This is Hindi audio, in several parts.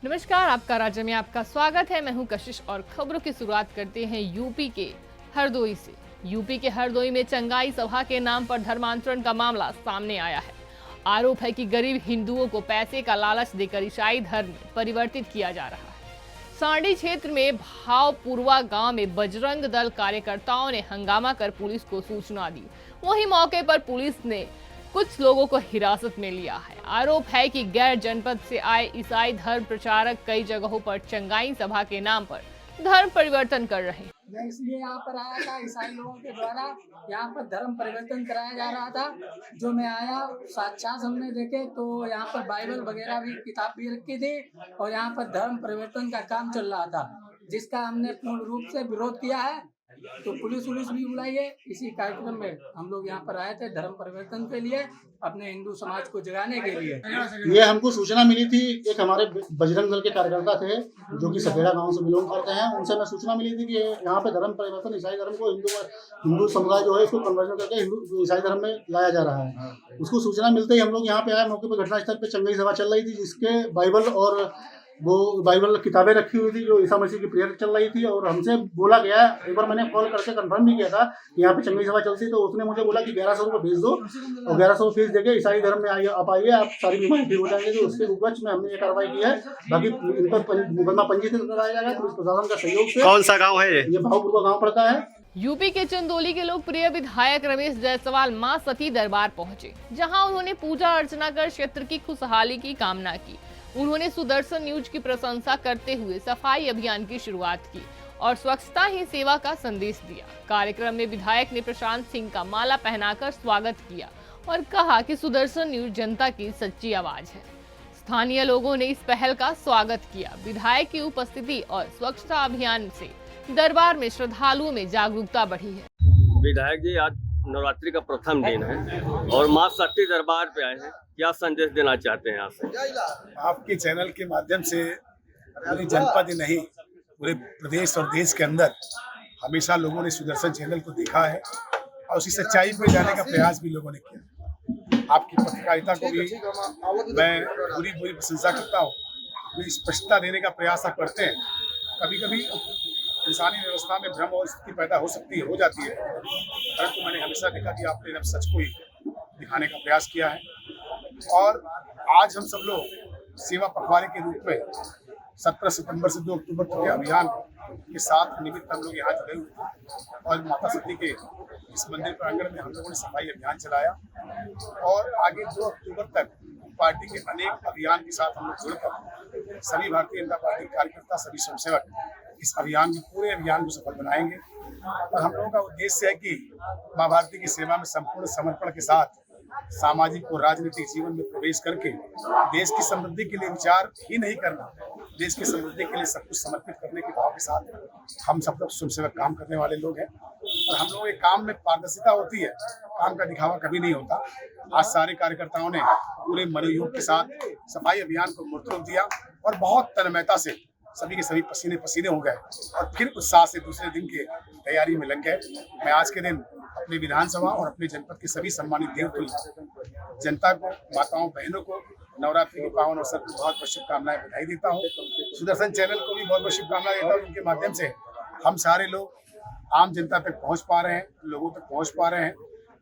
नमस्कार, आपका राज्य में आपका स्वागत है। मैं हूं कशिश और खबरों की शुरुआत करते हैं यूपी के हरदोई से। यूपी के हरदोई में चंगाई सभा के नाम पर धर्मांतरण का मामला सामने आया है। आरोप है कि गरीब हिंदुओं को पैसे का लालच देकर ईसाई धर्म में परिवर्तित किया जा रहा है। सांडी क्षेत्र में भावपुरवा गांव में बजरंग दल कार्यकर्ताओं ने हंगामा कर पुलिस को सूचना दी। वहीं मौके पर पुलिस ने कुछ लोगों को हिरासत में लिया है। आरोप है कि गैर जनपद से आए ईसाई धर्म प्रचारक कई जगहों पर चंगाई सभा के नाम पर धर्म परिवर्तन कर रहे हैं। मैं इसलिए यहाँ पर आया था, ईसाई लोगों के द्वारा यहाँ पर धर्म परिवर्तन कराया जा रहा था। जो मैं आया साक्षात हमने देखे तो यहाँ पर बाइबल वगैरह भी किताब भी रखी थी और यहाँ पर धर्म परिवर्तन का काम चल रहा था, जिसका हमने पूर्ण रूप से विरोध किया है। तो पुलिस भी बुलाई है। इसी कार्यक्रम में हम लोग यहाँ पर आए थे धर्म परिवर्तन के लिए, अपने हिंदू समाज को जगाने के लिए। ये हमको सूचना मिली थी, एक हमारे बजरंग दल के कार्यकर्ता थे जो कि सखेड़ा गांव से बिलोंग करते हैं। उनसे मैं सूचना मिली थी कि यहाँ पे धर्म परिवर्तन, ईसाई धर्म को हिंदू समुदाय जो है इसको कन्वर्जन करके हिंदू ईसाई धर्म में लाया जा रहा है। उसको सूचना मिलते ही हम लोग यहाँ पे आए। मौके पर घटनास्थल पे चंगाई सभा चल रही थी, जिसके बाइबल और वो बाइबल किताबें रखी हुई थी जो ईसा मसीह की प्रेयर चल रही थी। और हमसे बोला गया, एक बार मैंने कॉल करके कंफर्म भी किया था कि यहाँ पे चंगाई सभा चलती, तो उसने मुझे बोला कि 1100 रुपये भेज दो और 1100 फीस देके ईसाई धर्म में आइए, आप आइए, आप सारी बीमारी ठीक हो जाएंगे। तो उसके उपज में हमने ये कार्रवाई की है। बाकी इन पर मुकदमा पंजीकृत कराया जाएगा पुलिस प्रशासन का सहयोग से। कौन सा गाँव है ये भावपुरवा गाँव पड़ता है। यूपी के चंदौली के लोकप्रिय विधायक रमेश जायसवाल मां सती दरबार पहुंचे, जहां उन्होंने पूजा अर्चना कर क्षेत्र की खुशहाली की कामना की। उन्होंने सुदर्शन न्यूज की प्रशंसा करते हुए सफाई अभियान की शुरुआत की और स्वच्छता ही सेवा का संदेश दिया। कार्यक्रम में विधायक ने प्रशांत सिंह का माला पहनाकर स्वागत किया और कहा कि सुदर्शन न्यूज जनता की सच्ची आवाज है। स्थानीय लोगों ने इस पहल का स्वागत किया। विधायक की उपस्थिति और स्वच्छता अभियान से दरबार में श्रद्धालुओं में जागरूकता बढ़ी है। विधायक जी, आज नवरात्रि का प्रथम दिन है और मां सती दरबार पे आए हैं, क्या संदेश देना चाहते हैं यहाँ से? आपके चैनल के माध्यम से पूरी जनपद ही नहीं, पूरे प्रदेश और देश के अंदर हमेशा लोगों ने सुदर्शन चैनल को देखा है और उसी सच्चाई पे जाने का प्रयास भी लोगों ने किया। आपकी पत्रकारिता को भी मैं पूरी प्रशंसा करता हूँ। पूरी स्पष्टता देने का प्रयास आप करते हैं। कभी कभी इंसानी व्यवस्था में भ्रम और स्थिति पैदा हो जाती है, परंतु मैंने हमेशा देखा कि आपने अब सच को ही दिखाने का प्रयास किया है। और आज हम सब लोग सेवा पखवाड़े के रूप में 17 सितंबर से 2 अक्टूबर तक के अभियान के साथ निमित्त हम लोग यहाँ जुड़े हुए थे और माता सती के इस मंदिर प्रांगण में हम लोगों ने सफाई अभियान चलाया और आगे 2 अक्टूबर तक पार्टी के अनेक अभियान के साथ हम लोग जुड़कर सभी भारतीय जनता पार्टी कार्यकर्ता, सभी स्वयंसेवक इस अभियान में पूरे अभियान को सफल बनाएंगे। और हम लोगों का उद्देश्य है कि माँ भारती की सेवा में संपूर्ण समर्पण के साथ सामाजिक और राजनीतिक जीवन में प्रवेश करके देश की समृद्धि के लिए विचार ही नहीं करना, देश की समृद्धि के लिए सब कुछ समर्पित करने के भाव के साथ हम सब लोग स्वयंसेवक काम करने वाले लोग हैं। और हम लोगों के काम में पारदर्शिता होती है, काम का दिखावा कभी नहीं होता। आज सारे कार्यकर्ताओं ने पूरे मनोयोग के साथ सफाई अभियान को मूर्त रूप दिया और बहुत तन्मयता से सभी के सभी पसीने पसीने हो गए और फिर उत्साह से दूसरे दिन की तैयारी में लग गए। मैं आज के दिन अपने विधानसभा और अपने जनपद के सभी सम्मानित देवतुल्य जनता को, माताओं बहनों को नवरात्रि के पावन अवसर पर बहुत बहुत शुभकामनाएं, बधाई देता हूँ। सुदर्शन चैनल को भी बहुत बहुत शुभकामनाएं देता हूँ। उनके माध्यम से हम सारे लोग आम जनता तक पहुँच पा रहे हैं, लोगों तक पहुँच पा रहे हैं।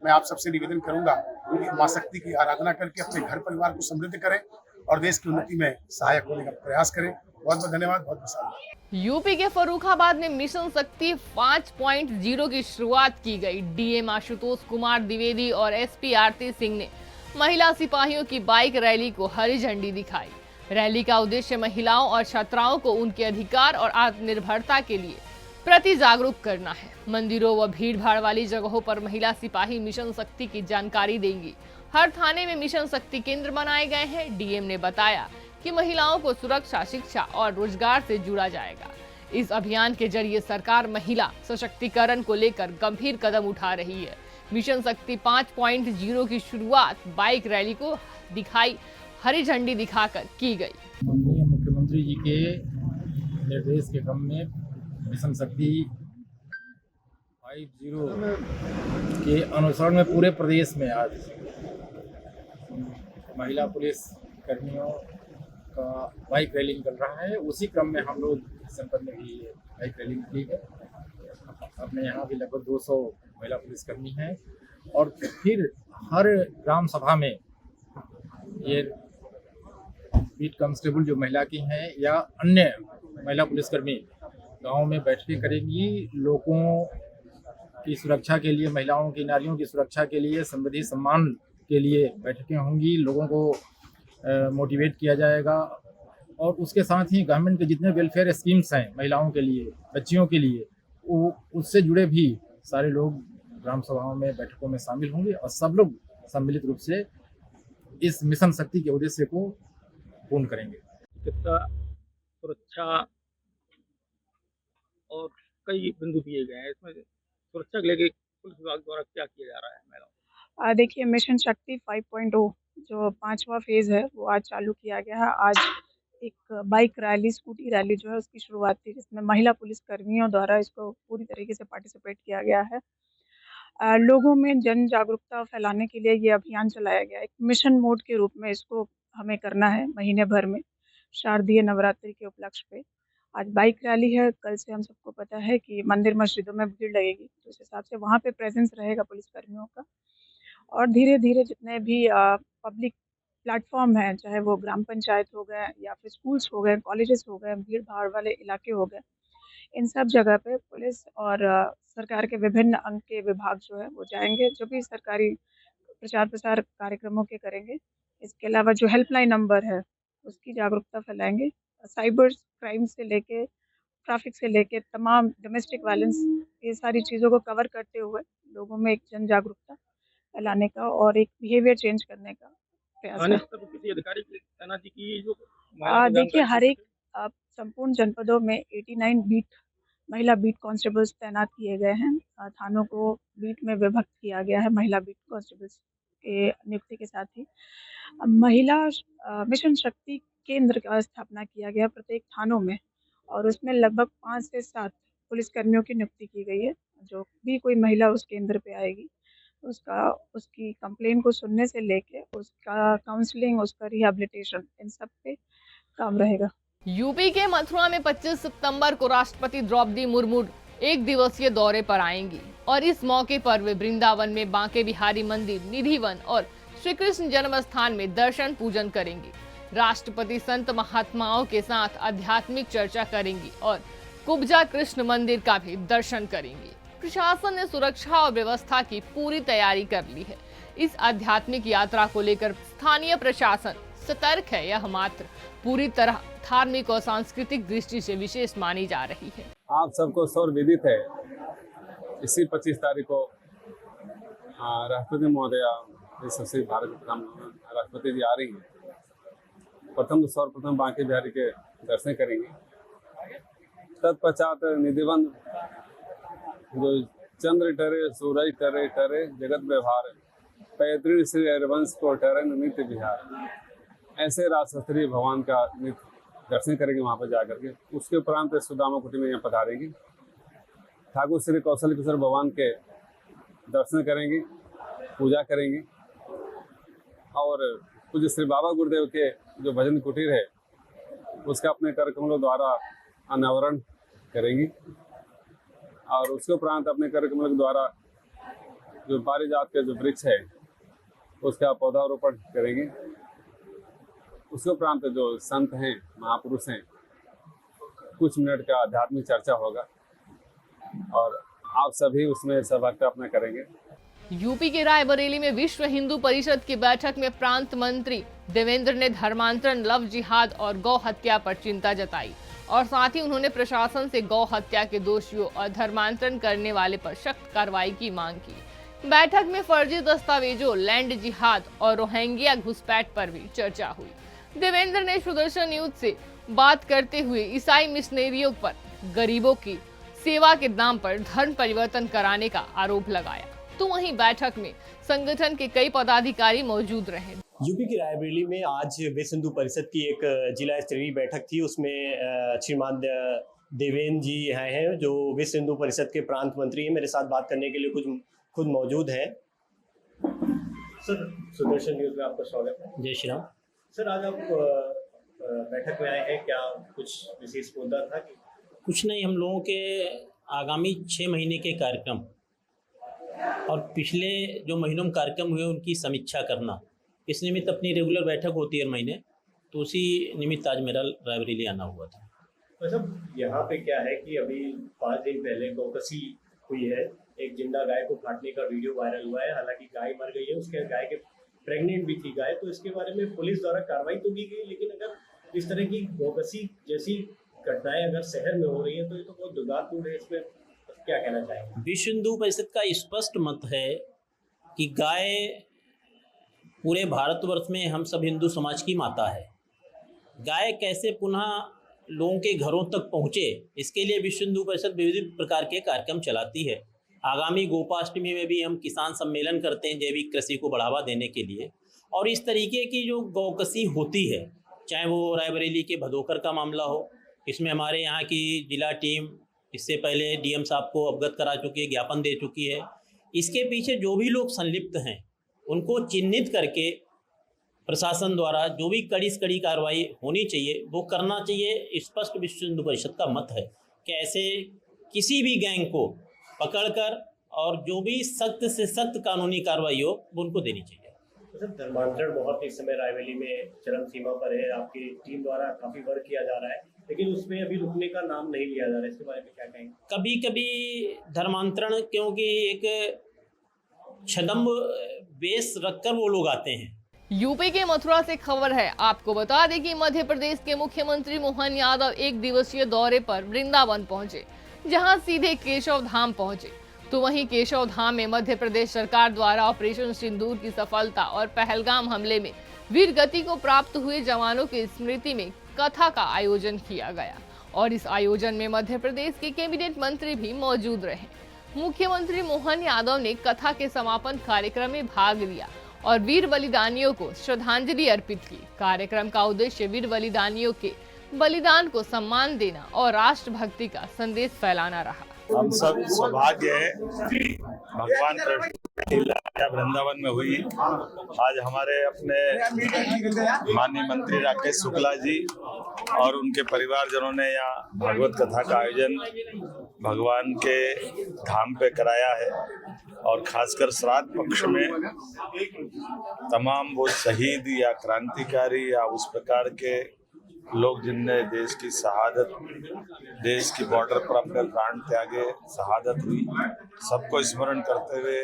मैं आप सबसे निवेदन करूंगा कि माँ शक्ति की आराधना करके अपने घर परिवार को समृद्ध करें और देश की उन्नति में सहायक होने का प्रयास करें। बहुत बहुत धन्यवाद, बहुत बहुत। यूपी के फर्रुखाबाद में मिशन शक्ति 5.0 की शुरुआत की गई। डीएम आशुतोष कुमार द्विवेदी और एसपी आरती सिंह ने महिला सिपाहियों की बाइक रैली को हरी झंडी दिखाई। रैली का उद्देश्य महिलाओं और छात्राओं को उनके अधिकार और आत्मनिर्भरता के लिए प्रति जागरूक करना है। मंदिरों व भीड़भाड़ वाली जगहों पर महिला सिपाही मिशन शक्ति की जानकारी देंगी। हर थाने में मिशन शक्ति केंद्र बनाए गए हैं। डीएम ने बताया कि महिलाओं को सुरक्षा, शिक्षा और रोजगार से जुड़ा जाएगा। इस अभियान के जरिए सरकार महिला सशक्तिकरण को लेकर गंभीर कदम उठा रही है। मिशन शक्ति 5.0 की शुरुआत बाइक रैली को दिखाई हरी झंडी दिखाकर की गई। मुख्यमंत्री जी के निर्देश के क्रम में मिशन शक्ति 5.0 के अनुसरण में पूरे प्रदेश में आज महिला पुलिस कर्मियों का बाइक रैली निकल रहा है, उसी क्रम में हम लोग जनपद में भी बाइक रैली निकली है। अपने यहाँ भी लगभग 200 महिला पुलिसकर्मी हैं और फिर हर ग्राम सभा में ये बीट कांस्टेबल जो महिला की हैं या अन्य महिला पुलिसकर्मी गांव में बैठकें करेंगी। लोगों की सुरक्षा के लिए, महिलाओं की, नारियों की सुरक्षा के लिए, समृद्धि सम्मान के लिए बैठकें होंगी। लोगों को मोटिवेट किया जाएगा और उसके साथ ही गवर्नमेंट के जितने वेलफेयर स्कीम्स हैं महिलाओं के लिए, बच्चियों के लिए, वो उससे जुड़े भी सारे लोग ग्राम सभाओं में, बैठकों में शामिल होंगे और सब लोग सम्मिलित रूप से इस मिशन शक्ति के उद्देश्य को पूर्ण करेंगे। चिकित्सा, सुरक्षा और कई बिंदु दिए गए हैं। इसमें सुरक्षा के लिए पुलिस विभाग द्वारा क्या किया जा रहा है महिलाओं? देखिए, मिशन शक्ति 5.0 जो 5वां फेज़ है वो आज चालू किया गया है। आज एक बाइक रैली, स्कूटी रैली जो है उसकी शुरुआत थी, जिसमें महिला पुलिसकर्मियों द्वारा इसको पूरी तरीके से पार्टिसिपेट किया गया है। लोगों में जन जागरूकता फैलाने के लिए ये अभियान चलाया गया है। एक मिशन मोड के रूप में इसको हमें करना है महीने भर में, शारदीय नवरात्रि के उपलक्ष्य पे। आज बाइक रैली है, कल से हम सबको पता है कि मंदिर मस्जिदों में भीड़ लगेगी, तो उस हिसाब से वहाँ पे प्रेजेंस रहेगा पुलिसकर्मियों का। और धीरे-धीरे जितने भी पब्लिक प्लेटफॉर्म हैं, चाहे वो ग्राम पंचायत हो गए या फिर स्कूल्स हो गए, कॉलेजेस हो गए, भीड़-भाड़ वाले इलाके हो गए, इन सब जगह पे पुलिस और सरकार के विभिन्न अंग के विभाग जो है वो जाएंगे, जो भी सरकारी प्रचार-प्रसार कार्यक्रमों के करेंगे। इसके अलावा जो हेल्पलाइन नंबर है, उसकी जागरूकता फैलाएंगे। साइबर क्राइम से लेके, ट्रैफिक से लेके तमाम डोमेस्टिक वायलेंस, ये सारी चीज़ों को कवर करते हुए लोगों में एक जन जागरूकता फैलाने का और एक बिहेवियर चेंज करने का प्रयास थाने है। स्तर पर किसी अधिकारी की तैनाती की जो देखिए, हर एक संपूर्ण जनपदों में 89 महिला बीट कांस्टेबल्स तैनात किए गए हैं। थानों को बीट में विभक्त किया गया है महिला बीट कांस्टेबल्स के नियुक्ति के साथ ही। महिला मिशन शक्ति केंद्र का स्थापना किया गया प्रत्येक थानों में और उसमें लगभग 5 से 7 पुलिसकर्मियों की नियुक्ति की गई है। जो भी कोई महिला उस केंद्र पे आएगी, उसकी कंप्लेन को सुनने से लेके उसका काउंसलिंग, उसका रिहैबिलिटेशन, इन सब पे काम रहेगा। यूपी के मथुरा में 25 सितंबर को राष्ट्रपति द्रौपदी मुर्मू एक दिवसीय दौरे पर आएंगी और इस मौके पर वे वृंदावन में बांके बिहारी मंदिर, निधिवन और श्री कृष्ण जन्म स्थान में दर्शन पूजन करेंगी। राष्ट्रपति संत महात्माओं के साथ आध्यात्मिक चर्चा करेंगी और कुब्जा कृष्ण मंदिर का भी दर्शन करेंगी। प्रशासन ने सुरक्षा और व्यवस्था की पूरी तैयारी कर ली है। इस आध्यात्मिक यात्रा को लेकर स्थानीय प्रशासन सतर्क है। यह मात्र पूरी तरह धार्मिक और सांस्कृतिक दृष्टि से विशेष मानी जा रही है। आप सबको सौर विदित है, इसी 25 तारीख को राष्ट्रपति महोदया भारत राष्ट्रपति जी आ रही हैं। सर्वप्रथम बांके बिहारी के दर्शन करेंगे। तत्पश्चात निधिवन जो चंद्र टरे, सूरज टरे टरे जगत व्यवहार, पैतृक श्री हरिवंश को टरे नित्य विहार, ऐसे राजशास्त्री भगवान का नित्य दर्शन करेंगे वहाँ पर जाकर के। उसके उपरांत सुदामा कुटी में यहाँ पधारेंगे। ठाकुर श्री कौशल किशोर भगवान के दर्शन करेंगे, पूजा करेंगे और पूज्य श्री बाबा गुरुदेव के जो भजन कुटीर है उसका अपने कर कमलों द्वारा अनावरण करेंगी और उसके उपरांत अपने कर कमलों द्वारा जो पारिजात के जो वृक्ष है उसका पौधारोपण करेंगे। उसके उपरांत जो संत हैं, महापुरुष हैं, कुछ मिनट का आध्यात्मिक चर्चा होगा और आप सभी उसमें सहभागिता अपना करेंगे। यूपी के रायबरेली में विश्व हिंदू परिषद की बैठक में प्रांत मंत्री देवेंद्र ने धर्मांतरण, लव जिहाद और गौ हत्या पर चिंता जताई और साथ ही उन्होंने प्रशासन से गौ हत्या के दोषियों और धर्मांतरण करने वाले पर सख्त कार्रवाई की मांग की। बैठक में फर्जी दस्तावेजों, लैंड जिहाद और रोहिंग्या घुसपैठ पर भी चर्चा हुई। देवेंद्र ने सुदर्शन न्यूज से बात करते हुए ईसाई मिशनरियों पर गरीबों की सेवा के नाम पर धर्म परिवर्तन कराने का आरोप लगाया। तो वहीं बैठक में संगठन के कई पदाधिकारी मौजूद रहे। यूपी की रायबरेली में आज विश्व हिंदू परिषद की एक जिला स्तरीय बैठक थी। उसमें श्रीमान देवेंद्र जी हैं जो विश्व हिंदू परिषद के प्रांत मंत्री हैं। मेरे साथ बात करने के लिए खुद मौजूद हैं। सर, सुदर्शन न्यूज में आपका स्वागत है। जय श्री राम। सर, आज आप बैठक में आए हैं, क्या कुछ विशेष मुद्दा था कि कुछ नहीं, हम लोगों के आगामी 6 महीने के कार्यक्रम और पिछले जो महीनों में कार्यक्रम हुए उनकी समीक्षा करना, इस निमित्त अपनी रेगुलर बैठक होती है हर महीने, तो उसी निमित्त आज मेरा रायबरेली आना हुआ था। मतलब यहाँ पे क्या है कि अभी 5 दिन पहले गौकसी हुई है, एक जिंदा गाय को काटने का वीडियो वायरल हुआ है। हालांकि गाय मर गई है, उसके गाय के प्रेग्नेंट भी थी गाय, तो इसके बारे में पुलिस द्वारा कार्रवाई तो की गई, लेकिन अगर इस तरह की गौकसी जैसी घटनाएं अगर शहर में हो रही है तो ये तो बहुत दुर्भाग्यपूर्ण है। इसमें क्या कहना चाहेंगे? विश्व हिंदू परिषद का स्पष्ट मत है कि गाय पूरे भारतवर्ष में हम सब हिंदू समाज की माता है। गाय कैसे पुनः लोगों के घरों तक पहुँचे, इसके लिए विश्व हिंदू परिषद विविध प्रकार के कार्यक्रम चलाती है। आगामी गोपाष्टमी में भी हम किसान सम्मेलन करते हैं जैविक कृषि को बढ़ावा देने के लिए, और इस तरीके की जो गौकसी होती है, चाहे वो रायबरेली के भदोकर का मामला हो, इसमें हमारे यहाँ की जिला टीम इससे पहले डीएम साहब को अवगत करा चुकी है, ज्ञापन दे चुकी है। इसके पीछे जो भी लोग संलिप्त हैं उनको चिन्हित करके प्रशासन द्वारा जो भी कड़ी से कड़ी कार्रवाई होनी चाहिए वो करना चाहिए। स्पष्ट विश्व हिंदू परिषद का मत है कि ऐसे किसी भी गैंग को पकड़कर और जो भी सख्त से सख्त कानूनी कार्रवाई हो वो उनको देनी चाहिए। सर, धर्मांतरण बहुत इस समय रायबरेली में चरम सीमा पर है, आपकी टीम द्वारा काफी वर्क किया जा रहा है, लेकिन उसमें अभी रुकने का नाम नहीं लिया जा रहा है, इसके बारे में क्या कहेंगे? कभी कभी धर्मांतरण क्योंकि एक छदम बेस रखकर वो लोग आते हैं। यूपी के मथुरा से खबर है, आपको बता दें कि मध्य प्रदेश के मुख्यमंत्री मोहन यादव 1 दिवसीय दौरे पर वृंदावन पहुंचे, जहां सीधे केशव धाम पहुंचे। तो वहीं केशव धाम में मध्य प्रदेश सरकार द्वारा ऑपरेशन सिंदूर की सफलता और पहलगाम हमले में वीर गति को प्राप्त हुए जवानों की स्मृति में कथा का आयोजन किया गया, और इस आयोजन में मध्य प्रदेश के कैबिनेट मंत्री भी मौजूद रहे। मुख्यमंत्री मोहन यादव ने कथा के समापन कार्यक्रम में भाग लिया और वीर बलिदानियों को श्रद्धांजलि अर्पित की। कार्यक्रम का उद्देश्य वीर बलिदानियों के बलिदान को सम्मान देना और राष्ट्रभक्ति का संदेश फैलाना रहा। हम सब सौभाग्य है भगवान कृष्ण वृंदावन में हुई। आज हमारे अपने माननीय मंत्री राकेश शुक्ला जी और उनके परिवारजनों ने यहाँ भागवत कथा का आयोजन भगवान के धाम पे कराया है, और खासकर श्राद्ध पक्ष में तमाम वो शहीद या क्रांतिकारी या उस प्रकार के लोग जिनने देश की शहादत, देश की बॉर्डर पर अपने प्राण त्यागे, शहादत हुई, सबको स्मरण करते हुए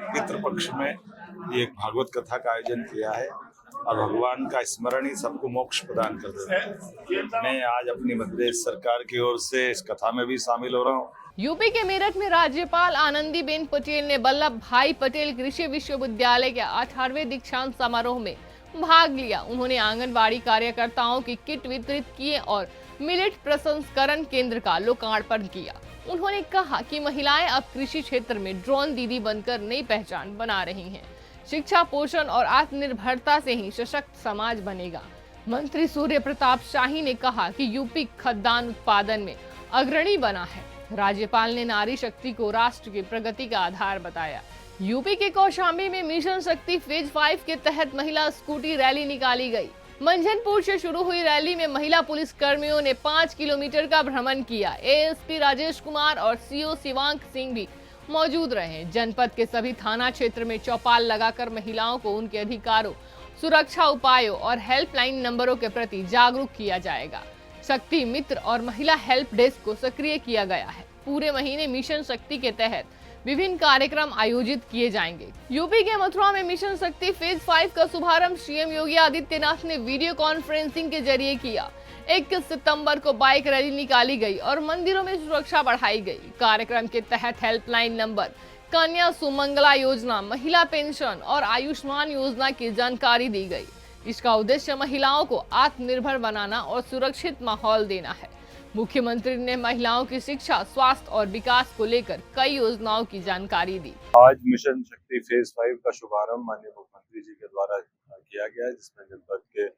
पितृपक्ष में ये एक भागवत कथा का आयोजन किया है, और भगवान का स्मरण ही सबको मोक्ष प्रदान कर देता है। मैं आज अपनी मध्य प्रदेश सरकार की ओर से इस कथा में भी शामिल हो रहा हूँ। यूपी के मेरठ में राज्यपाल आनंदीबेन पटेल ने वल्लभ भाई पटेल कृषि विश्वविद्यालय के 18वें दीक्षांत समारोह में भाग लिया। उन्होंने आंगनबाड़ी कार्यकर्ताओं की किट वितरित किए और मिलेट प्रसंस्करण केंद्र का लोकार्पण किया। उन्होंने कहा कि महिलाएं अब कृषि क्षेत्र में ड्रोन दीदी बनकर नई पहचान बना रही हैं। शिक्षा, पोषण और आत्मनिर्भरता से ही सशक्त समाज बनेगा। मंत्री सूर्य प्रताप शाही ने कहा कि यूपी खाद्यान्न उत्पादन में अग्रणी बना है। राज्यपाल ने नारी शक्ति को राष्ट्र की प्रगति का आधार बताया। यूपी के कौशाम्बी में मिशन शक्ति फेज 5 के तहत महिला स्कूटी रैली निकाली गई। मंझनपुर से शुरू हुई रैली में महिला पुलिस कर्मियों ने 5 किलोमीटर का भ्रमण किया। एएसपी राजेश कुमार और सीओ शिवांक सिंह भी मौजूद रहे। जनपद के सभी थाना क्षेत्र में चौपाल लगाकर महिलाओं को उनके अधिकारों, सुरक्षा उपायों और हेल्पलाइन नंबरों के प्रति जागरूक किया जाएगा। शक्ति मित्र और महिला हेल्प डेस्क को सक्रिय किया गया है। पूरे महीने मिशन शक्ति के तहत विभिन्न कार्यक्रम आयोजित किए जाएंगे। यूपी के मथुरा में मिशन शक्ति फेज 5 का शुभारंभ सीएम योगी आदित्यनाथ ने वीडियो कॉन्फ्रेंसिंग के जरिए किया। 21 सितंबर को बाइक रैली निकाली गई और मंदिरों में सुरक्षा बढ़ाई गई। कार्यक्रम के तहत हेल्पलाइन नंबर, कन्या सुमंगला योजना, महिला पेंशन और आयुष्मान योजना की जानकारी दी गई। इसका उद्देश्य महिलाओं को आत्मनिर्भर बनाना और सुरक्षित माहौल देना है। मुख्यमंत्री ने महिलाओं की शिक्षा, स्वास्थ्य और विकास को लेकर कई योजनाओं की जानकारी दी। आज मिशन शक्ति फेज 5 का शुभारंभ माननीय मुख्यमंत्री जी के द्वारा किया गया है, जिसमें जनपद के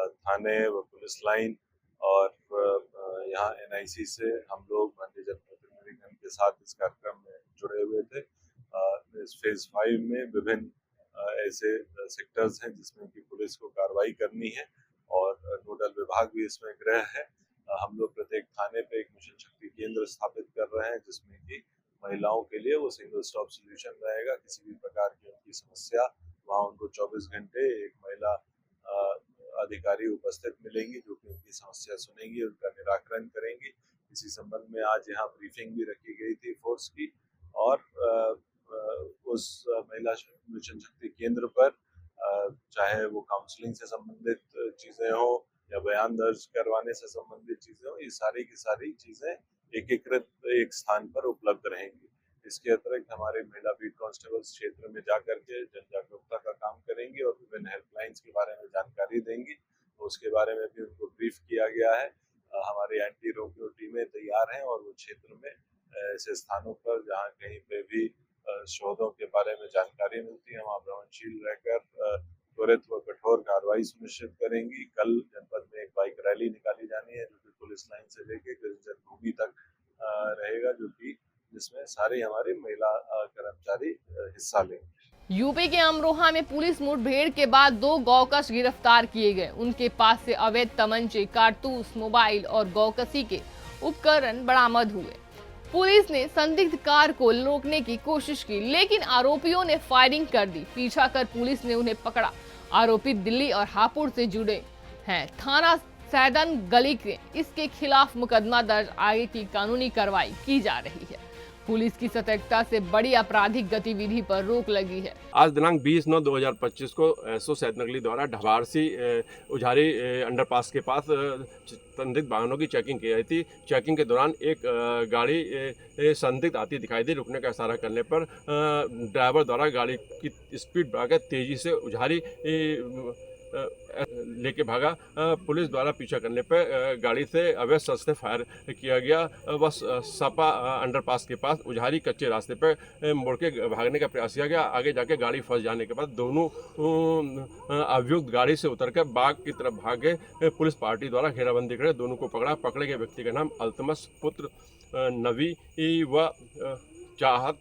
थाने व पुलिस लाइन और यहाँ एनआईसी से हम लोग माननीय जनप्रतिनिधिगण के साथ इस कार्यक्रम में जुड़े हुए थे। इस फेज 5 में विभिन्न ऐसे सेक्टर्स हैं जिसमें कि पुलिस को कार्रवाई करनी है और नोडल नोडल विभाग भी इसमें गृह है। हम लोग प्रत्येक थाने पे एक मिशन शक्ति केंद्र स्थापित कर रहे हैं, जिसमें कि महिलाओं के लिए वो सिंगल स्टॉप सॉल्यूशन रहेगा। किसी भी प्रकार की उनकी समस्या वहाँ उनको 24 घंटे एक महिला अधिकारी उपस्थित मिलेंगी, जो कि उनकी समस्या सुनेंगी, उनका निराकरण करेंगी। इसी संबंध में आज यहाँ ब्रीफिंग भी रखी गई थी फोर्स की, और उस महिला मिशन शक्ति केंद्र पर चाहे वो काउंसलिंग से संबंधित चीजें हो या बयान दर्ज करवाने से संबंधित चीजें हो, ये सारी की सारी चीजें एकीकृत एक स्थान पर उपलब्ध रहेंगी। इसके अतिरिक्त हमारे महिला बीट कांस्टेबल्स क्षेत्र में जाकर के जन जागरूकता का काम करेंगी और विभिन्न हेल्पलाइंस के बारे में जानकारी देंगी। तो उसके बारे में भी उनको ब्रीफ किया गया है। हमारी एंटी रोमियो टीमें तैयार हैं और वो क्षेत्र में ऐसे स्थानों पर जहाँ कहीं पे भी शोधों के बारे में जानकारी मिलती है, वहाँ भ्रमणशील रहकर त्वरित व कठोर कार्रवाई सुनिश्चित करेंगी। कल जनपद में एक बाइक रैली निकाली जानी है, जो कि पुलिस लाइन से लेकर जन्मभूमि तक रहेगा, जो कि जिसमें सारे हमारे महिला कर्मचारी हिस्सा लेंगे। यूपी के अमरोहा में पुलिस मुठभेड़ के बाद 2 गौकश गिरफ्तार किए गए। उनके पास से अवैध तमंचे, कारतूस, मोबाइल और गौकशी के उपकरण बरामद हुए। पुलिस ने संदिग्ध कार को रोकने की कोशिश की, लेकिन आरोपियों ने फायरिंग कर दी। पीछा कर पुलिस ने उन्हें पकड़ा। आरोपी दिल्ली और हापुड़ से जुड़े हैं। थाना सैदन गली के इसके खिलाफ मुकदमा दर्ज, आगे की कानूनी कार्रवाई की जा रही है। पुलिस की सतर्कता से बड़ी आपराधिक गतिविधि पर रोक लगी है। आज दिनांक 20/9/2025 को एसओ सैदनगली द्वारा ढबारसी उझारी अंडरपास के पास संदिग्ध वाहनों की चेकिंग की गई थी। चेकिंग के दौरान एक गाड़ी संदिग्ध आती दिखाई दी। रुकने का इशारा करने पर ड्राइवर द्वारा गाड़ी की स्पीड बढ़ाकर तेजी से उझारी लेके भागा। पुलिस द्वारा पीछा करने पर गाड़ी से अवैध शस्त्र से फायर किया गया। वह सपा अंडरपास के पास उझारी कच्चे रास्ते पर मुड़ के भागने का प्रयास किया गया। आगे जाके गाड़ी फंस जाने के बाद दोनों अभियुक्त गाड़ी से उतरकर बाग की तरफ भागे। पुलिस पार्टी द्वारा घेराबंदी कर दोनों को पकड़ा। पकड़े गए व्यक्ति का नाम अल्तमस पुत्र नवी व चाहत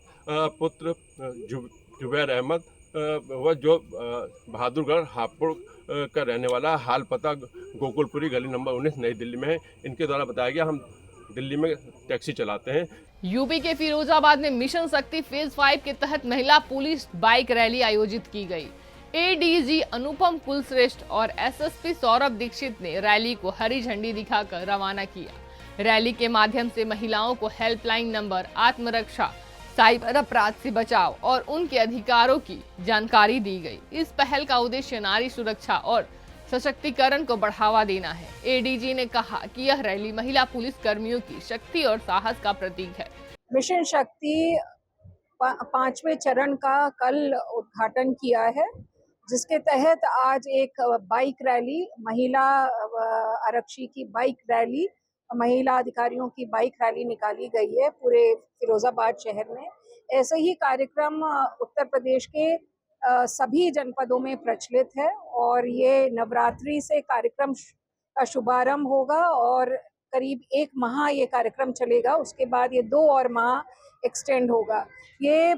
पुत्र जुबैर अहमद वह जो बहादुरगढ़ हापुड़ का रहने वाला, हाल पता गोकुलपुरी गली नंबर 19 नई दिल्ली में है। इनके द्वारा बताया गया हम दिल्ली में टैक्सी चलाते हैं। यूपी के फिरोजाबाद में मिशन शक्ति फेज 5 के तहत महिला पुलिस बाइक रैली आयोजित की गई। एडीजी अनुपम कुलश्रेष्ठ और एसएसपी सौरभ दीक्षित ने रैली को हरी झंडी दिखाकर रवाना किया। रैली के माध्यम से महिलाओं को हेल्पलाइन नंबर, आत्मरक्षा, साइबर अपराध से बचाव और उनके अधिकारों की जानकारी दी गई। इस पहल का उद्देश्य नारी सुरक्षा और सशक्तिकरण को बढ़ावा देना है। एडीजी ने कहा कि यह रैली महिला पुलिस कर्मियों की शक्ति और साहस का प्रतीक है। मिशन शक्ति 5वें चरण का कल उद्घाटन किया है, जिसके तहत आज एक बाइक रैली, महिला आरक्षी की बाइक रैली, महिला अधिकारियों की बाइक रैली निकाली गई है पूरे फिरोजाबाद शहर में। ऐसे ही कार्यक्रम उत्तर प्रदेश के सभी जनपदों में प्रचलित है और ये नवरात्रि से कार्यक्रम का शुभारंभ होगा और करीब 1 माह ये कार्यक्रम चलेगा। उसके बाद ये 2 और माह एक्सटेंड होगा। ये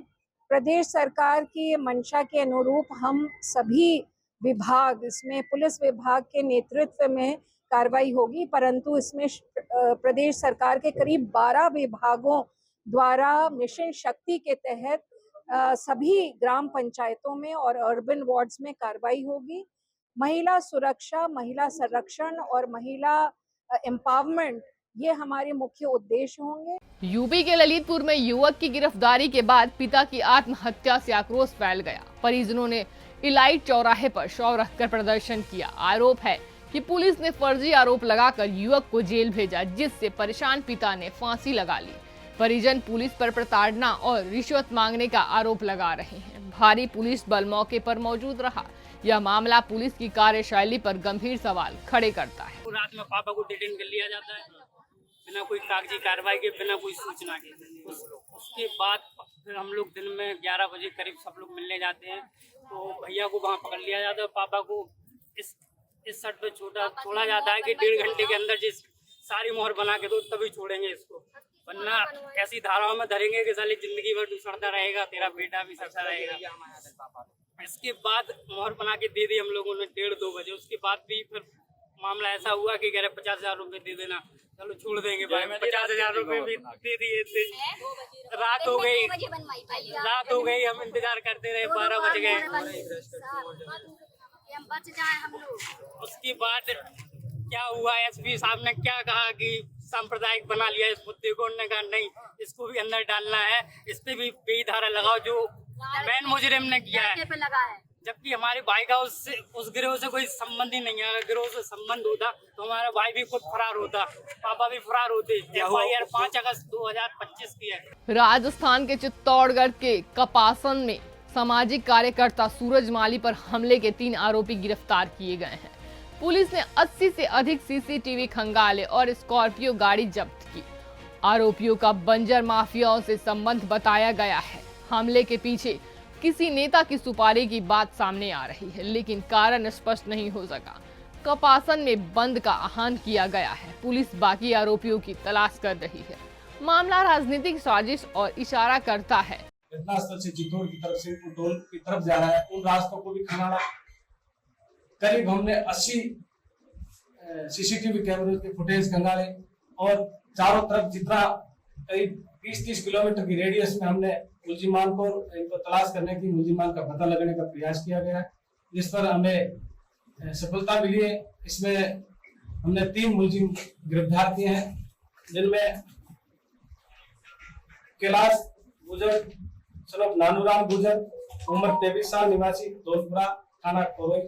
प्रदेश सरकार की मंशा के अनुरूप हम सभी विभाग, इसमें पुलिस विभाग के नेतृत्व में कार्रवाई होगी, परंतु इसमें प्रदेश सरकार के करीब 12 विभागों द्वारा मिशन शक्ति के तहत सभी ग्राम पंचायतों में और अर्बन वार्ड्स में कार्रवाई होगी। महिला सुरक्षा, महिला संरक्षण और महिला एम्पावरमेंट ये हमारे मुख्य उद्देश्य होंगे। यूपी के ललितपुर में युवक की गिरफ्तारी के बाद पिता की आत्महत्या से आक्रोश फैल गया। परिजनों ने इलाइट चौराहे पर शव रखकर प्रदर्शन किया। आरोप है कि पुलिस ने फर्जी आरोप लगाकर युवक को जेल भेजा, जिससे परेशान पिता ने फांसी लगा ली। परिजन पुलिस पर प्रताड़ना और रिश्वत मांगने का आरोप लगा रहे हैं। भारी पुलिस बल मौके पर मौजूद रहा। यह मामला पुलिस की कार्यशैली पर गंभीर सवाल खड़े करता है। रात में पापा को डिटेन कर लिया जाता है बिना कोई कागजी कार्रवाई के, बिना कोई सूचना के। उसके बाद फिर हम लोग दिन में 11 बजे करीब सब लोग मिलने जाते हैं, तो भैया को वहाँ पकड़ लिया जाता है। पापा को इस शर्त पे छोड़ा जाता है कि 1.5 घंटे के अंदर जिस सारी मोहर बना के दो तभी छोड़ेंगे इसको, वरना ऐसी धाराओं में धरेंगे कि साली जिंदगी भर तू सड़ता रहेगा, तेरा बेटा भी सड़ता रहेगा। इसके बाद मोहर बना के दे दी हम लोगों ने 1:30-2 बजे। उसके बाद भी फिर मामला ऐसा हुआ कि कह रहे 50,000 रुपए दे देना, चलो छोड़ देंगे भाई, 50,000 रुपए भी दे दिए थे। रात हो गई, हम इंतजार करते रहे, 12 बज गए। उसके बाद क्या हुआ, एसपी साहब ने क्या कहा कि सांप्रदायिक बना लिया इस मुद्दे को। उन्होंने कहा नहीं, इसको भी अंदर डालना है, इस पे भी बेई धारा लगाओ जो मेन मुजरिम ने किया है। जबकि हमारे भाई का उस गिरोह से कोई संबंध ही नहीं है। अगर गिरोह से संबंध होता तो हमारा भाई भी खुद फरार होता, पापा भी फरार होते। FIR 5 अगस्त 2025 की है। राजस्थान के चित्तौड़गढ़ के कपासन में सामाजिक कार्यकर्ता सूरज माली पर हमले के 3 आरोपी गिरफ्तार किए गए हैं। पुलिस ने 80 से अधिक CCTV खंगाले और स्कॉर्पियो गाड़ी जब्त की। आरोपियों का बंजर माफियाओं से संबंध बताया गया है। हमले के पीछे किसी नेता की सुपारी की बात सामने आ रही है, लेकिन कारण स्पष्ट नहीं हो सका। कपासन में बंद का आह्वान किया गया है। पुलिस बाकी आरोपियों की तलाश कर रही है। मामला राजनीतिक साजिश और इशारा करता है। घटनास्थल से चित्तौड़ की तरफ से उटोल की तरफ जा रहा है, उन रास्तों को भी खंगाला। करीब हमने 80 CCTV कैमरे के फुटेज खंगाले और चारों तरफ जितना करीब 20-30 किलोमीटर की रेडियस में हमने मुलजिमान को इनको तलाश करने की, मुलजिमान का पता लगाने का प्रयास किया गया है, जिस पर हमें सफलता मिली है। इसमें हमने 3 मुलजिम गिरफ्तार किए हैं, जिनमें कैलाश गुजर सनफ नानूराम गुजर, उम्र 23 साल, निवासी धौलपुरा, थाना कोरोई,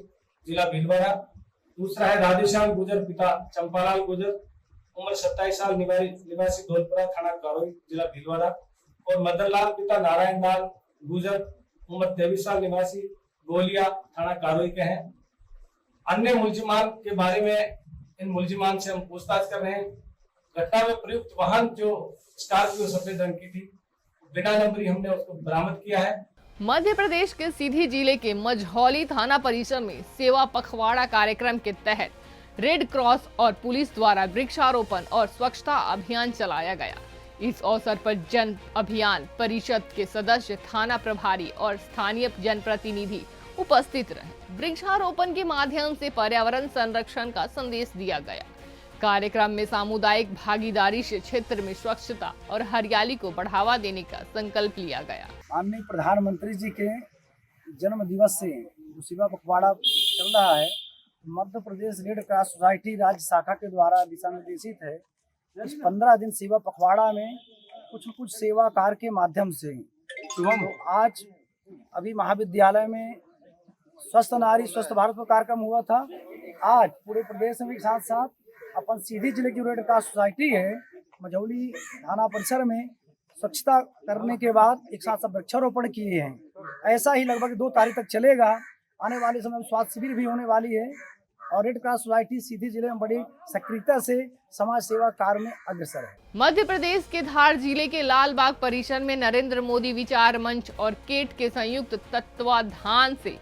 जिला भीलवाड़ा। दूसरा है राधेश्याम गुजर, पिता चंपालाल गुजर, उम्र 27 साल, निवासी धौलपुरा, थाना कोरोई, जिला भीलवाड़ा। और मदन लाल, पिता नारायण लाल गुजर, उम्र 23 साल, निवासी गोलिया, थाना कारोई के हैं। अन्य मुलजिमान के बारे में इन मुलजिमान से हम पूछताछ कर रहे हैं। घटना में प्रयुक्त वाहन जो स्कॉर्पियो सफेद रंग की थी, बिना नंबरी, हमने उसको बरामद किया है। मध्य प्रदेश के सीधी जिले के मझौली थाना परिसर में सेवा पखवाड़ा कार्यक्रम के तहत रेड क्रॉस और पुलिस द्वारा वृक्षारोपण और स्वच्छता अभियान चलाया गया। इस अवसर पर जन अभियान परिषद के सदस्य, थाना प्रभारी और स्थानीय जनप्रतिनिधि उपस्थित रहे। वृक्षारोपण के माध्यम से पर्यावरण संरक्षण का संदेश दिया गया। कार्यक्रम में सामुदायिक भागीदारी से क्षेत्र में स्वच्छता और हरियाली को बढ़ावा देने का संकल्प लिया गया। माननीय प्रधानमंत्री जी के जन्म दिवस से सेवा पखवाड़ा चल रहा है। Madhya Pradesh red cross society राज्य शाखा के द्वारा दिशा निर्देशित है। इस 15 दिन सेवा पखवाड़ा में कुछ सेवा कार्य के माध्यम से तो आज अभी महाविद्यालय में स्वस्थ नारी स्वस्थ भारत पर कार्यक्रम हुआ था। आज पूरे प्रदेश में साथ साथ अपन सीधी जिले की रेड क्रॉस सोसाइटी है मझौली थाना परिसर में स्वच्छता करने के बाद एक साथ सब वृक्षारोपण किए हैं। ऐसा ही लगभग 2 तारीख तक चलेगा। आने वाले समय में स्वास्थ्य शिविर भी होने वाली है और रेड क्रॉस सोसाइटी सीधी जिले में बड़ी सक्रियता से समाज सेवा कार्य में अग्रसर है। मध्य प्रदेश के धार जिले के लालबाग परिसर में नरेंद्र मोदी विचार मंच और केट के संयुक्त तत्वाधान से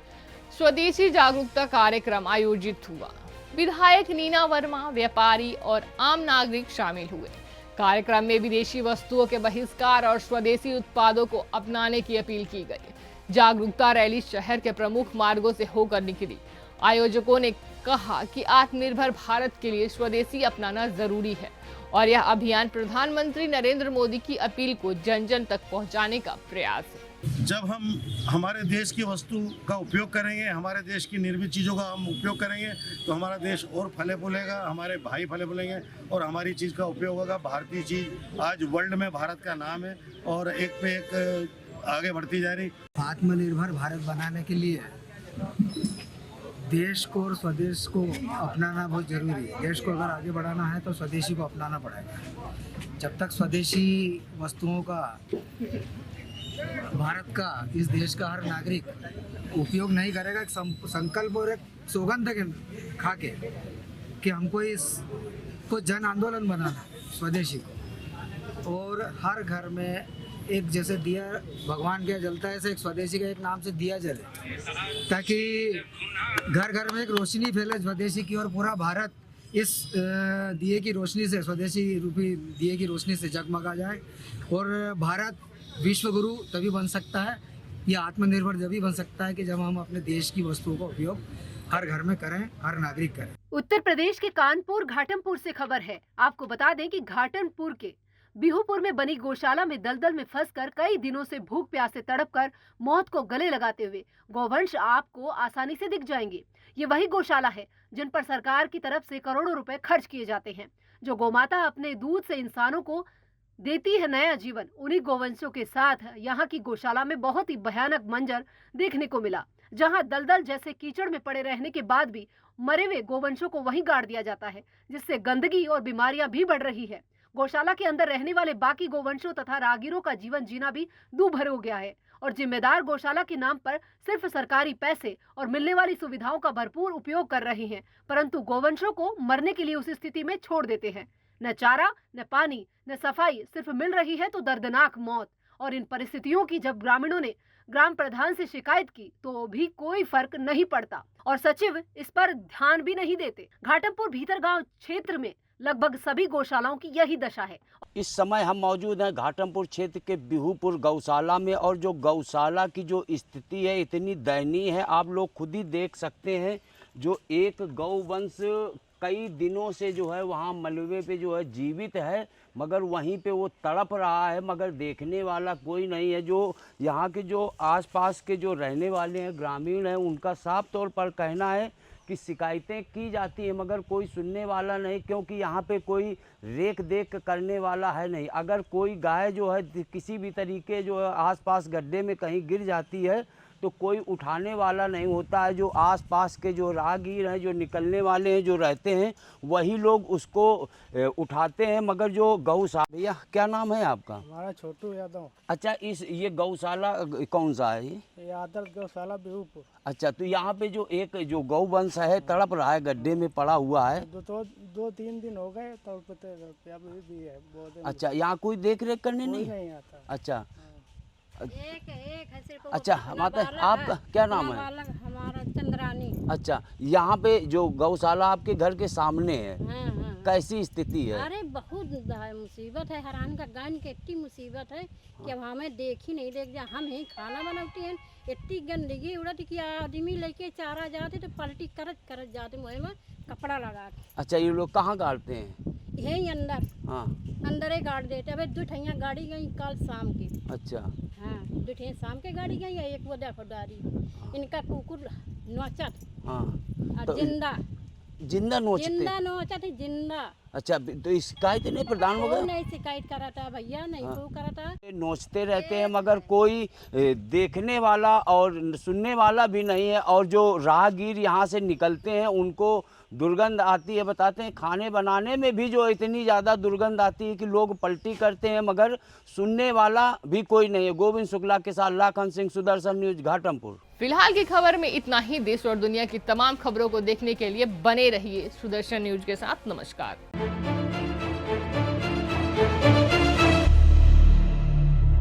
स्वदेशी जागरूकता कार्यक्रम आयोजित हुआ। विधायक नीना वर्मा, व्यापारी और आम नागरिक शामिल हुए। कार्यक्रम में विदेशी वस्तुओं के बहिष्कार और स्वदेशी उत्पादों को अपनाने की अपील की गई। जागरूकता रैली शहर के प्रमुख मार्गों से होकर निकली। आयोजकों ने कहा कि आत्मनिर्भर भारत के लिए स्वदेशी अपनाना जरूरी है और यह अभियान प्रधानमंत्री नरेंद्र मोदी की अपील को जन जन तक पहुंचाने का प्रयास है। जब हम हमारे देश की वस्तु का उपयोग करेंगे, हमारे देश की निर्मित चीज़ों का हम उपयोग करेंगे तो हमारा देश और फले फूलेगा, हमारे भाई फले फूलेंगे और हमारी चीज़ का उपयोग होगा। भारतीय चीज़ आज वर्ल्ड में भारत का नाम है और एक पे एक आगे बढ़ती जा रही। आत्मनिर्भर भारत बनाने के लिए देश को और स्वदेश को अपनाना बहुत ज़रूरी है। देश को अगर आगे बढ़ाना है तो स्वदेशी को अपनाना पड़ेगा। जब तक स्वदेशी वस्तुओं का भारत का, इस देश का हर नागरिक उपयोग नहीं करेगा, एक संकल्प और एक सौगंध खा के कि हमको इसको जन आंदोलन बनाना स्वदेशी को, और हर घर में एक जैसे दिया भगवान के जलता है, ऐसे एक स्वदेशी का एक नाम से दिया जले, ताकि घर घर में एक रोशनी फैले स्वदेशी की और पूरा भारत इस दिए की रोशनी से, स्वदेशी रूपी दिए की रोशनी से जगमगा जाए। और भारत विश्व गुरु तभी बन सकता है, या आत्मनिर्भर तभी बन सकता है कि जब हम अपने देश की वस्तुओं का उपयोग हर घर में करें, हर नागरिक करें। उत्तर प्रदेश के कानपुर घाटमपुर से खबर है। आपको बता दें कि घाटमपुर के बिहूपुर में बनी गौशाला में दलदल में फंसकर कई दिनों से भूख प्यास से तड़पकर मौत को गले लगाते हुए गौवंश आपको आसानी से दिख जाएंगे। ये वही गौशाला है जिन पर सरकार की तरफ से करोड़ों रुपए खर्च किए जाते हैं। जो गौमाता अपने दूध से इंसानों को देती है नया जीवन, उन्हीं गौवंशों के साथ यहाँ की गौशाला में बहुत ही भयानक मंजर देखने को मिला, जहाँ दलदल जैसे कीचड़ में पड़े रहने के बाद भी मरे हुए गौवंशों को वहीं गाड़ दिया जाता है, जिससे गंदगी और बीमारियां भी बढ़ रही है। गौशाला के अंदर रहने वाले बाकी गौवंशों तथा राहगीरों का जीवन जीना भी दूभर हो गया है और जिम्मेदार गौशाला के नाम पर सिर्फ सरकारी पैसे और मिलने वाली सुविधाओं का भरपूर उपयोग कर रहे हैं, परंतु गौवंशों को मरने के लिए उस स्थिति में छोड़ देते हैं। न चारा, न पानी, न सफाई, सिर्फ मिल रही है तो दर्दनाक मौत। और इन परिस्थितियों की जब ग्रामीणों ने ग्राम प्रधान से शिकायत की तो भी कोई फर्क नहीं पड़ता और सचिव इस पर ध्यान भी नहीं देते। घाटमपुर भीतरगांव क्षेत्र में लगभग सभी गौशालाओं की यही दशा है। इस समय हम मौजूद हैं घाटमपुर क्षेत्र के बिहूपुर गौशाला में और जो गौशाला की जो स्थिति है इतनी दयनीय है, आप लोग खुद ही देख सकते हैं। जो एक गौवंश कई दिनों से जो है वहाँ मलबे पे जो है जीवित है, मगर वहीं पे वो तड़प रहा है, मगर देखने वाला कोई नहीं है। जो यहाँ के जो आसपास के जो रहने वाले हैं ग्रामीण हैं, उनका साफ तौर पर कहना है कि शिकायतें की जाती हैं मगर कोई सुनने वाला नहीं, क्योंकि यहाँ पे कोई रेख देख करने वाला है नहीं। अगर कोई गाय जो है किसी भी तरीके जो है आसपास गड्ढे में कहीं गिर जाती है तो कोई उठाने वाला नहीं होता है। जो आसपास के जो राहगीर हैं, जो निकलने वाले हैं, जो रहते हैं, वही लोग उसको उठाते हैं। मगर जो गौशाला, भैया क्या नाम है आपका? हमारा छोटू यादव। अच्छा, ये गौशाला कौन सा है? ये आदर्श गौशाला बिहूपुर। अच्छा, तो यहाँ पे जो एक जो गौवंश है तड़प रहा है, गड्ढे में पड़ा हुआ है, दो तीन दिन हो गए तड़पते भी है। अच्छा, यहाँ कोई देख रेख करने नहीं आता। अच्छा एक है सिर्फ। अच्छा, माता आपका क्या नाम है? हमारा चंद्रानी। अच्छा, यहाँ पे जो गौशाला आपके घर के सामने है, कैसी स्थिति है? अरे बहुत मुसीबत है, हैरान का गान के इतनी मुसीबत है कि अब हमें देख ही नहीं देख जा। हम ही खाना बनाते हैं, इतनी गंदगी उड़त कि आदमी लेके चारा जाते तो पलटी करत जाते मुँह में कपड़ा लगा के। अच्छा, ये लोग कहाँ गाड़ते हैं? यही अंदर। हाँ, अंदर ही गाड़ देते। अबे 2 ठैया गाड़ी गई कल शाम की। अच्छा, हाँ, 2 ठैया शाम के गाड़ी गई, एक वो देखो डारी इनका कुकुर नोचत। हाँ, तो जिंदा नोचते? जिंदा नोचत, जिंदा। अच्छा, तो शिकायत नहीं प्रधान वगैरह? नहीं शिकायत करा था भैया, नहीं तो करा था। नोचते रहते हैं मगर कोई देखने वाला और सुनने वाला भी नहीं है। और जो राहगीर यहाँ से निकलते हैं उनको दुर्गंध आती है। बताते हैं खाने बनाने में भी जो इतनी ज़्यादा दुर्गंध आती है कि लोग पलटी करते हैं, मगर सुनने वाला भी कोई नहीं है। गोविंद शुक्ला के साथ लाखन सिंह, सुदर्शन न्यूज, घाटमपुर। फिलहाल की खबर में इतना ही। देश और दुनिया की तमाम खबरों को देखने के लिए बने रहिए सुदर्शन न्यूज के साथ। नमस्कार।